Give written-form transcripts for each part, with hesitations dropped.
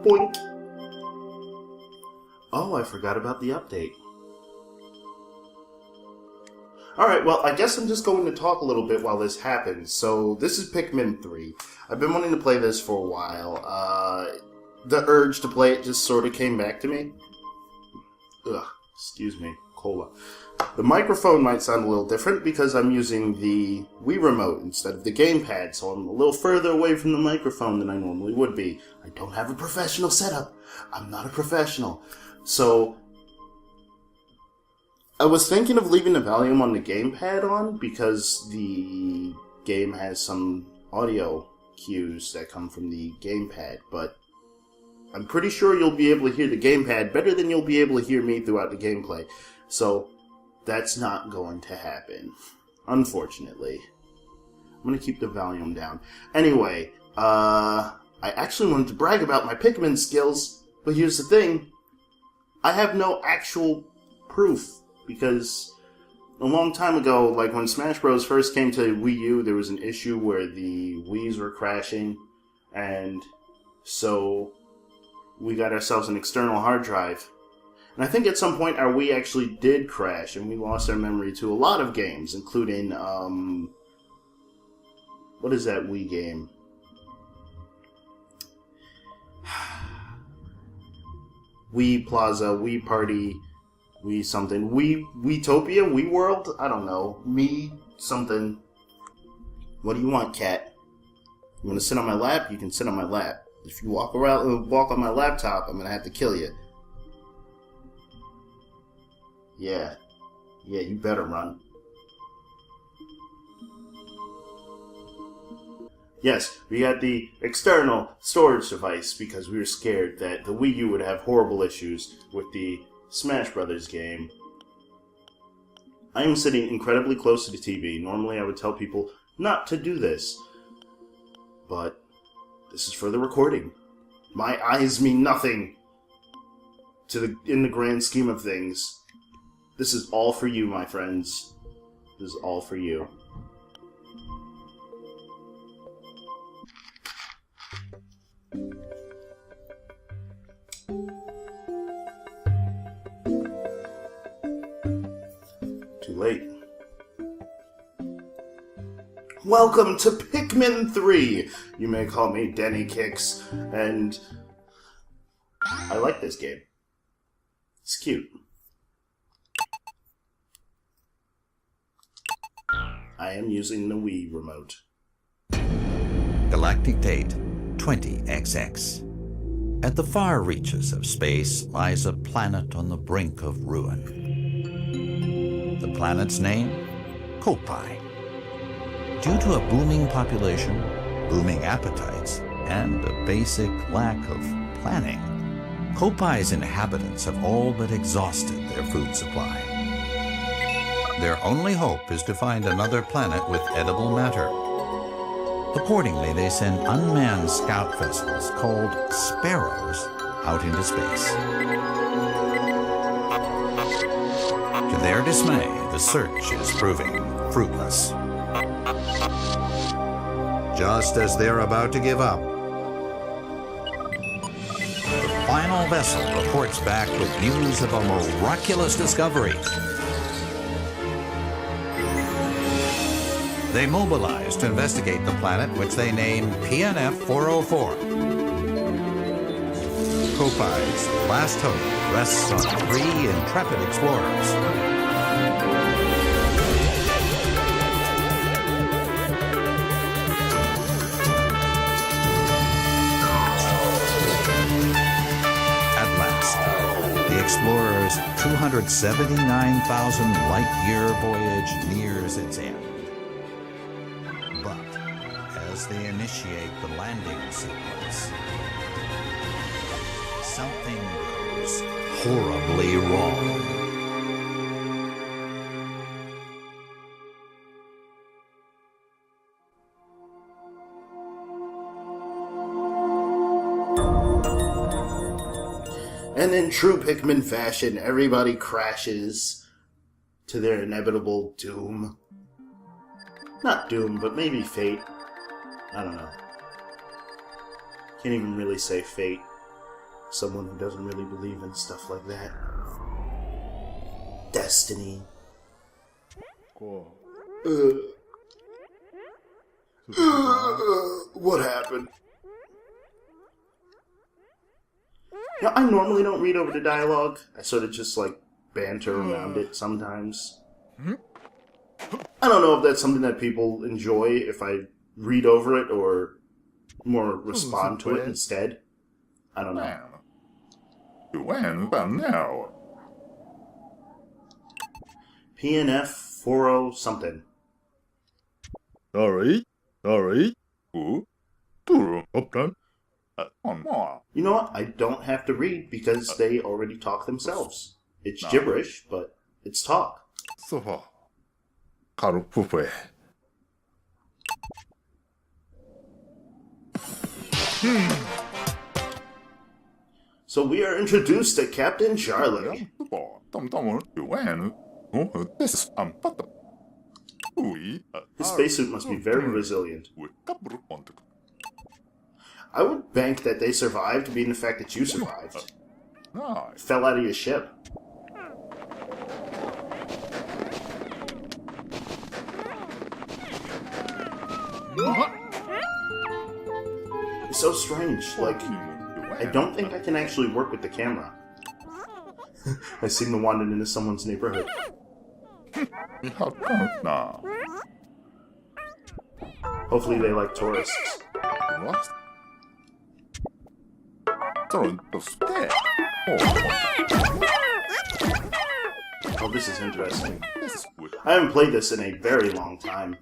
Boink. Oh, I forgot about the update. Alright, well, I guess I'm just going to talk a little bit while this happens. So, this is Pikmin 3. I've been wanting to play this for a while. The urge to play it just sort of came back to me. Ugh, excuse me, cola. The microphone might sound a little different because I'm using the Wii Remote instead of the gamepad, so I'm a little further away from the microphone than I normally would be. I don't have a professional setup. I'm not a professional. So, I was thinking of leaving the volume on the gamepad on because the game has some audio cues that come from the gamepad, but I'm pretty sure you'll be able to hear the gamepad better than you'll be able to hear me throughout the gameplay. So, that's not going to happen, unfortunately. I'm going to keep the volume down. Anyway, I actually wanted to brag about my Pikmin skills, but here's the thing. I have no actual proof, because a long time ago, like when Smash Bros. First came to Wii U, there was an issue where the Wiis were crashing, and so we got ourselves an external hard drive. And I think at some point our Wii actually did crash, and we lost our memory to a lot of games, including, what is that Wii game? Wii Plaza, Wii Party, Wii something. Wiitopia? Wii World? I don't know. Me something. What do you want, cat? You want to sit on my lap? You can sit on my lap. If you walk on my laptop, I'm going to have to kill you. Yeah. Yeah, you better run. Yes, we got the external storage device because we were scared that the Wii U would have horrible issues with the Smash Brothers game. I am sitting incredibly close to the TV. Normally I would tell people not to do this, but this is for the recording. My eyes mean nothing in the grand scheme of things. This is all for you, my friends. This is all for you. Too late. Welcome to Pikmin 3! You may call me Dannykicks, and I like this game. It's cute. I am using the Wii Remote. Galactic date 20XX. At the far reaches of space lies a planet on the brink of ruin. The planet's name? Koppai. Due to a booming population, booming appetites, and a basic lack of planning, Koppai's inhabitants have all but exhausted their food supply. Their only hope is to find another planet with edible matter. Accordingly, they send unmanned scout vessels called Sparrows out into space. To their dismay, the search is proving fruitless. Just as they're about to give up, the final vessel reports back with news of a miraculous discovery. They mobilize to investigate the planet, which they name PNF 404. Koppai's last hope rests on 3 intrepid explorers. At last, the explorers' 279,000 light-year voyage nears its end. As they initiate the landing sequence, something goes horribly wrong. And in true Pikmin fashion, everybody crashes to their inevitable doom. Not doom, but maybe fate. I don't know. Can't even really say fate. someone who doesn't really believe in stuff like that. Destiny. What happened? Yeah, I normally don't read over the dialogue. I sort of just, like, banter around it sometimes. I don't know if that's something that people enjoy, if I read over it, or more respond to it instead. I don't know. PNF 40 something. Sorry. You know what? I don't have to read because they already talk themselves. It's gibberish, but it's talk. So, Karupupe. So we are introduced to Captain Charlie. His spacesuit must be very resilient. I would bank that they survived, being the fact that you survived. Fell out of your ship. It's so strange. Like, I don't think I can actually work with the camera. I seem to wander into someone's neighborhood. Hopefully they like tourists. Oh, this is interesting. I haven't played this in a very long time.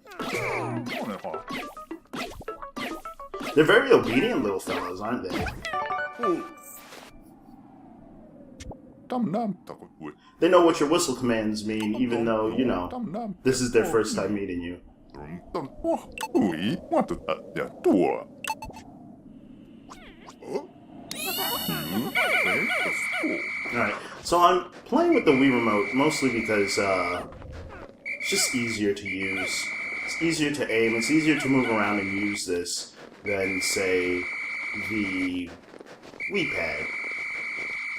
They're very obedient little fellows, aren't they? They know what your whistle commands mean, even though, you know, this is their first time meeting you. Alright, so I'm playing with the Wii Remote mostly because it's just easier to use. It's easier to aim, it's easier to move around and use this than, say, the Wii Pad.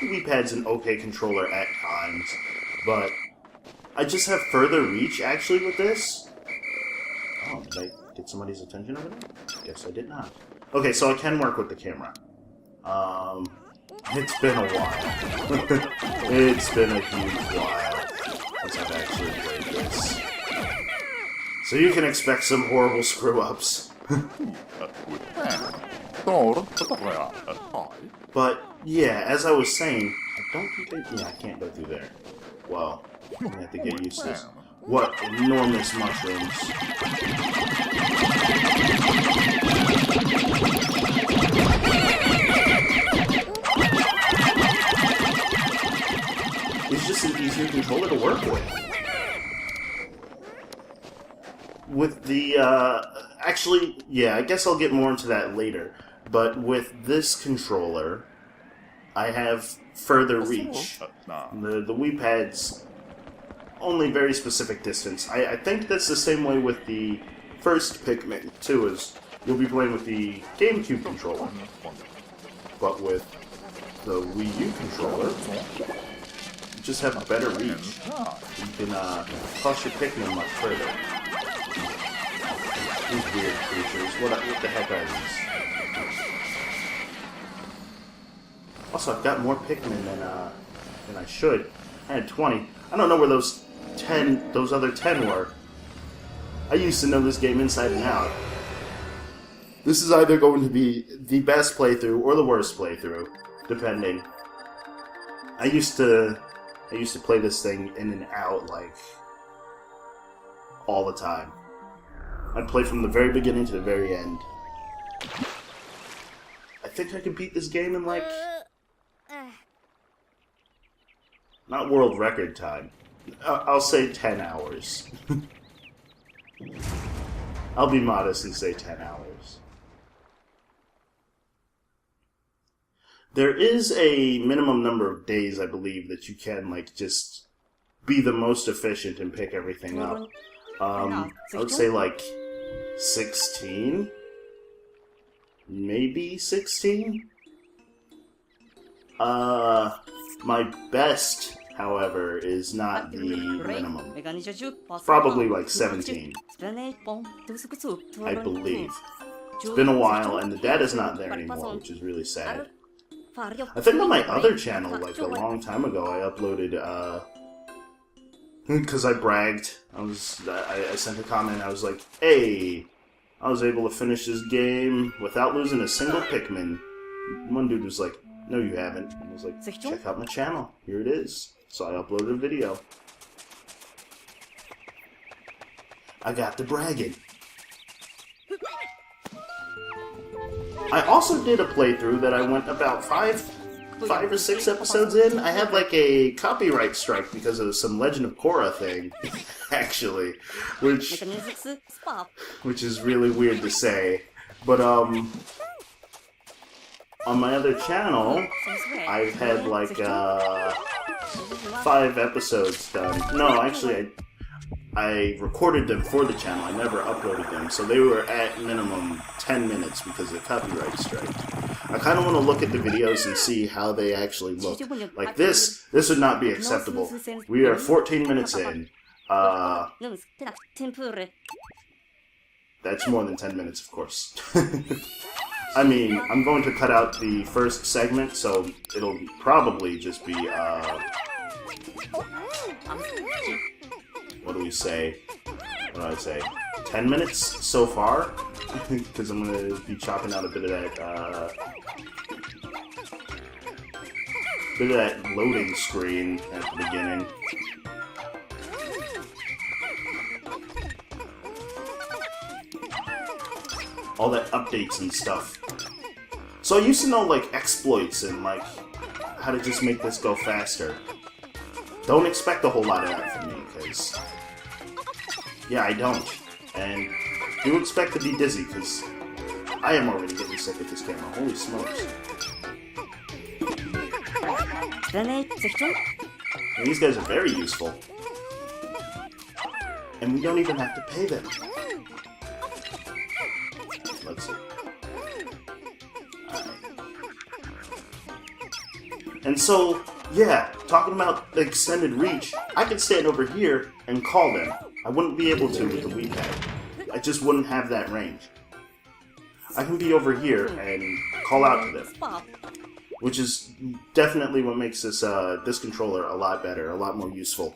The Wii Pad's an okay controller at times, but I just have further reach, actually, with this. Oh, did I get somebody's attention over there? Guess I did not. Okay, so I can work with the camera. It's been a while. It's been a huge while since I've actually played this. So you can expect some horrible screw-ups. But, yeah, as I was saying, I don't think I can't go through there. Well, I'm gonna have to get used to this. What enormous mushrooms. It's just an easier controller to work with. With the, actually, yeah, I guess I'll get more into that later. But with this controller, I have further reach. The Wii Pad's only very specific distance. I think that's the same way with the first Pikmin, too, as you'll be playing with the GameCube controller. But with the Wii U controller, you just have better reach. You can toss your Pikmin much further. These weird creatures. What the heck are these? Also, I've got more Pikmin than I should. I had 20. I don't know where those other 10 were. I used to know this game inside and out. This is either going to be the best playthrough or the worst playthrough, depending. I used to play this thing in and out, like, all the time. I'd play from the very beginning to the very end. I think I could beat this game in, like, not world record time. I'll say 10 hours. I'll be modest and say 10 hours. There is a minimum number of days, I believe, that you can, like, just be the most efficient and pick everything up. I would say, like, 16? Maybe 16? My best, however, is not the minimum. It's probably like 17, I believe. It's been a while, and the data's not there anymore, which is really sad. I think on my other channel, like a long time ago, I uploaded, because I bragged. I sent a comment, I was like, hey, I was able to finish this game without losing a single Pikmin. One dude was like, no you haven't. And I was like, check out my channel, here it is. So I uploaded a video. I got to bragging. I also did a playthrough that I went about 5 or 6 episodes in. I had like a copyright strike because of some Legend of Korra thing, actually, which is really weird to say. But on my other channel, I've had like 5 episodes done. No, actually, I recorded them for the channel. I never uploaded them, so they were at minimum 10 minutes because of the copyright strike. I kind of want to look at the videos and see how they actually look. Like this would not be acceptable. We are 14 minutes in. That's more than 10 minutes, of course. I mean, I'm going to cut out the first segment, so it'll probably just be, what do we say? What do I say? 10 minutes so far? Because I'm going to be chopping out a bit of that loading screen at the beginning. All that updates and stuff. So I used to know, like, exploits and, like, how to just make this go faster. Don't expect a whole lot of that from me, because... yeah, I don't. And do expect to be dizzy, because I am already getting sick of this camera. Holy smokes. And these guys are very useful. And we don't even have to pay them. Let's see. Alright. And so, yeah, talking about the extended reach, I could stand over here and call them. I wouldn't be able to with the Wii Pad. I just wouldn't have that range. I can be over here and call out to them. Which is definitely what makes this controller a lot better, a lot more useful.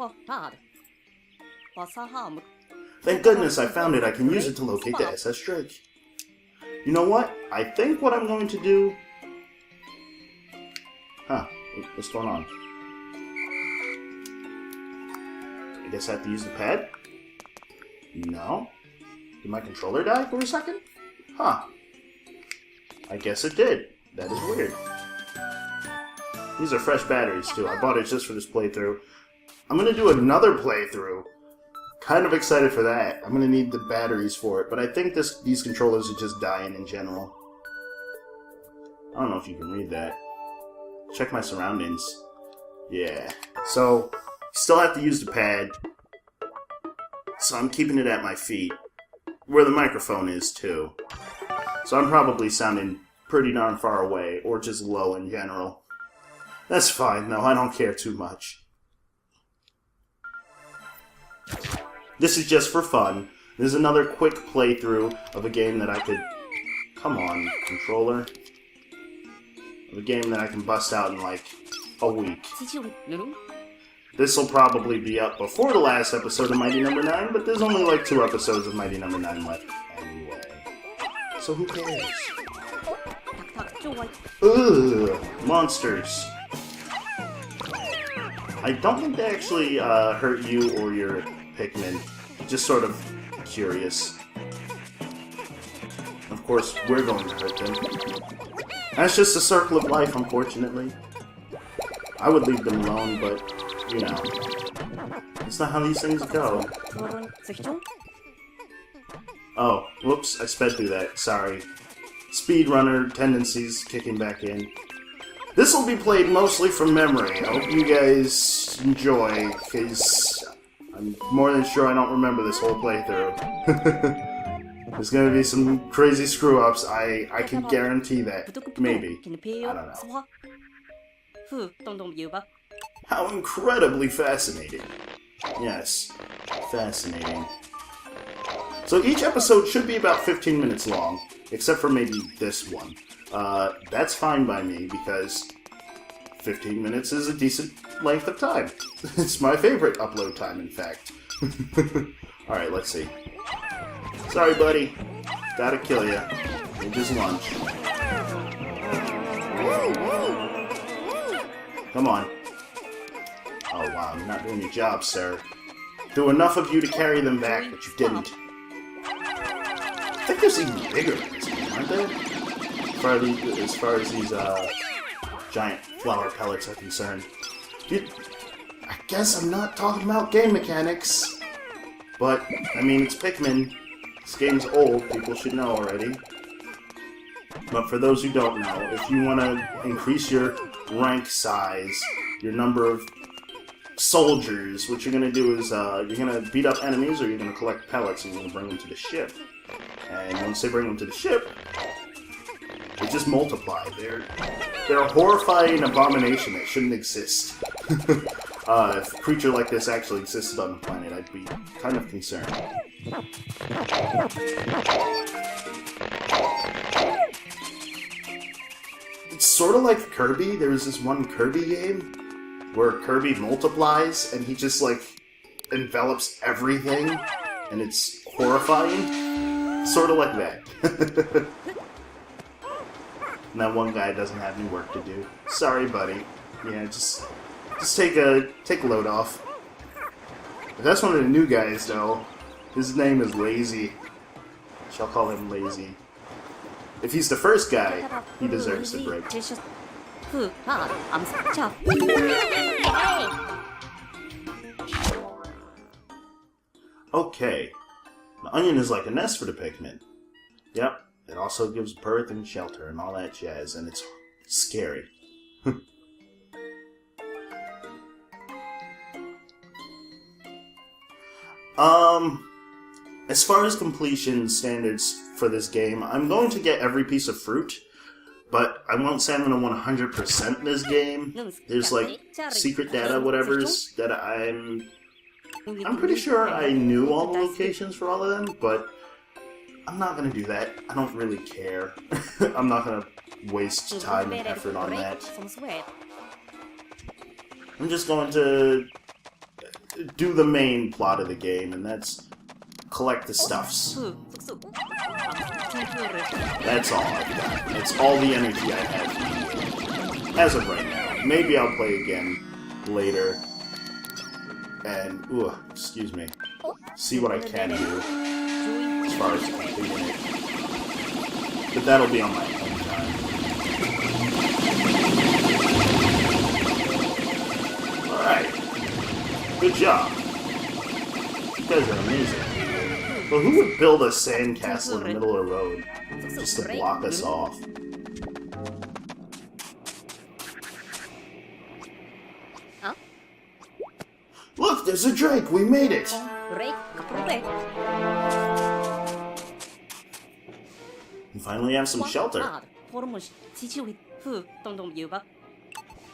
Thank goodness I found it. I can use it to locate the SS Drake. You know what? I think what I'm going to do... huh, what's going on? I guess I have to use the pad? No. Did my controller die for a second? Huh. I guess it did. That is weird. These are fresh batteries, too. I bought it just for this playthrough. I'm going to do another playthrough. Kind of excited for that. I'm going to need the batteries for it, but I think these controllers are just dying in general. I don't know if you can read that. Check my surroundings. Yeah. So, still have to use the pad. So I'm keeping it at my feet. Where the microphone is, too. So I'm probably sounding pretty darn far away, or just low in general. That's fine, though. I don't care too much. This is just for fun. This is another quick playthrough of a game that I could... come on, controller. Of a game that I can bust out in, like, a week. This will probably be up before the last episode of Mighty No. 9, but there's only, like, 2 episodes of Mighty No. 9 left anyway. So who cares? Ugh, monsters. I don't think they actually hurt you or your Pikmin. Just sort of curious. Of course, we're going to hurt them. That's just a circle of life, unfortunately. I would leave them alone, but, you know. That's not how these things go. Oh, whoops, I sped through that. Sorry. Speedrunner tendencies kicking back in. This will be played mostly from memory. I hope you guys enjoy, because I'm more than sure I don't remember this whole playthrough. There's gonna be some crazy screw-ups, I can guarantee that. Maybe. I don't know. How incredibly fascinating. Yes, fascinating. So each episode should be about 15 minutes long, except for maybe this one. That's fine by me, because 15 minutes is a decent length of time. It's my favorite upload time, in fact. Alright, let's see. Sorry, buddy. Gotta kill ya. Need his lunch. Come on. Oh, wow, you're not doing your job, sir. Do enough of you to carry them back, but you didn't. I think there's even bigger in this game, aren't there? As far as these, giant flower pellets are concerned. Dude, I guess I'm not talking about game mechanics. But, I mean, it's Pikmin. This game's old, people should know already. But for those who don't know, if you want to increase your rank size, your number of soldiers, what you're going to do is, you're going to beat up enemies, or you're going to collect pellets and you're going to bring them to the ship. And once they bring them to the ship, they just multiply. They're a horrifying abomination that shouldn't exist. If a creature like this actually existed on the planet, I'd be kind of concerned. It's sort of like Kirby. There was this one Kirby game where Kirby multiplies and he just, like, envelops everything, and it's horrifying. Sort of like that. And that one guy doesn't have any work to do. Sorry, buddy. Yeah, just take a load off. If that's one of the new guys, though, his name is Lazy. Shall call him Lazy. If he's the first guy, he deserves the break. Okay. The onion is like a nest for the Pikmin. Yep. It also gives birth and shelter and all that jazz, and it's scary. As far as completion standards for this game, I'm going to get every piece of fruit, but I won't say I'm going to 100% this game. There's, like, secret data, whatever's, that I'm pretty sure I knew all the locations for all of them, but I'm not going to do that. I don't really care. I'm not going to waste time and effort on that. I'm just going to do the main plot of the game, and that's collect the stuffs. That's all I've got. That's all the energy I have as of right now. Maybe I'll play again later and, excuse me, see what I can do as far as completing it. But that'll be on my own time. Alright. Good job. You guys are amazing. But who would build a sandcastle in the middle of the road just to block us off? Look, there's a drake! We made it! We finally have some shelter.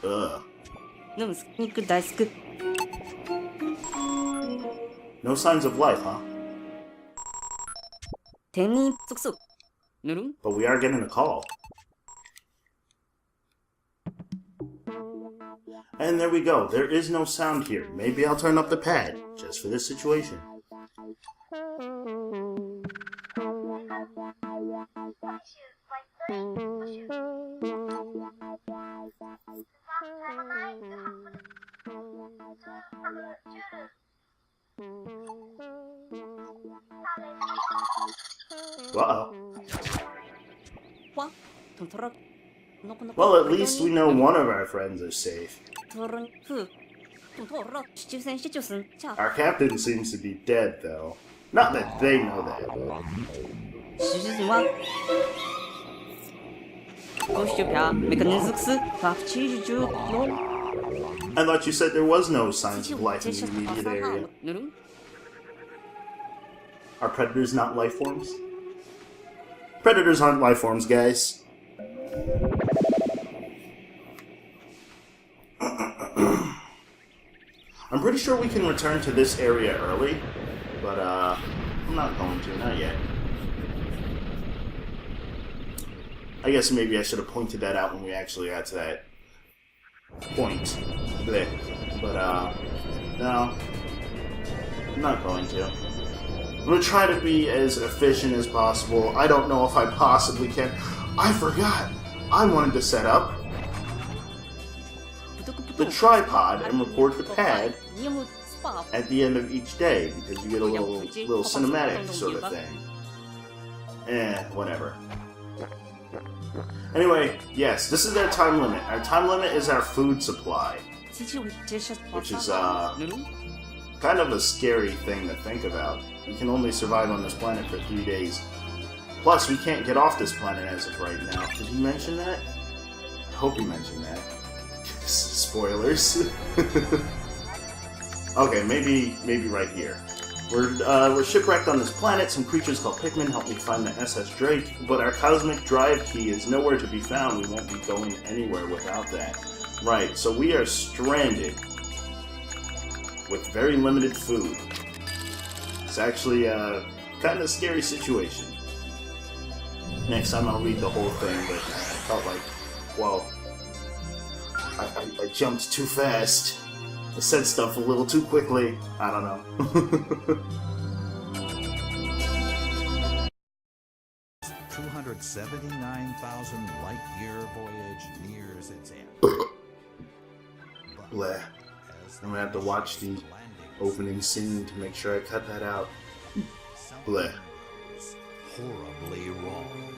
Ugh. No signs of life, huh? But we are getting a call. And there we go. There is no sound here. Maybe I'll turn up the pad, just for this situation. Uh-oh. Well, at least we know one of our friends is safe. Our captain seems to be dead, though. Not that they know that. I thought you said there was no signs of life in the immediate area. Are predators not life forms? Predators aren't life forms, guys. I'm pretty sure we can return to this area early, but I'm not going to, not yet. I guess maybe I should have pointed that out when we actually got to that point. But no, I'm not going to. I'm going to try to be as efficient as possible. I don't know if I possibly can. I forgot! I wanted to set up the tripod and record the pad at the end of each day, because you get a little cinematic sort of thing. Whatever. Anyway, yes, this is our time limit. Our time limit is our food supply, which is kind of a scary thing to think about. We can only survive on this planet for 3 days. Plus, we can't get off this planet as of right now. Did he mention that? I hope he mentioned that. Spoilers. Okay, maybe right here. We're shipwrecked on this planet. Some creatures called Pikmin helped me find the SS Drake, but our cosmic drive key is nowhere to be found. We won't be going anywhere without that. Right, so we are stranded with very limited food. It's actually a kind of scary situation. Next time I'll read the whole thing, but I felt like, well, I jumped too fast. I said stuff a little too quickly. I don't know. 279,000 light-year voyage nears its end. Bleh. I'm gonna have to watch the opening scene to make sure I cut that out. Bleh. Horribly wrong.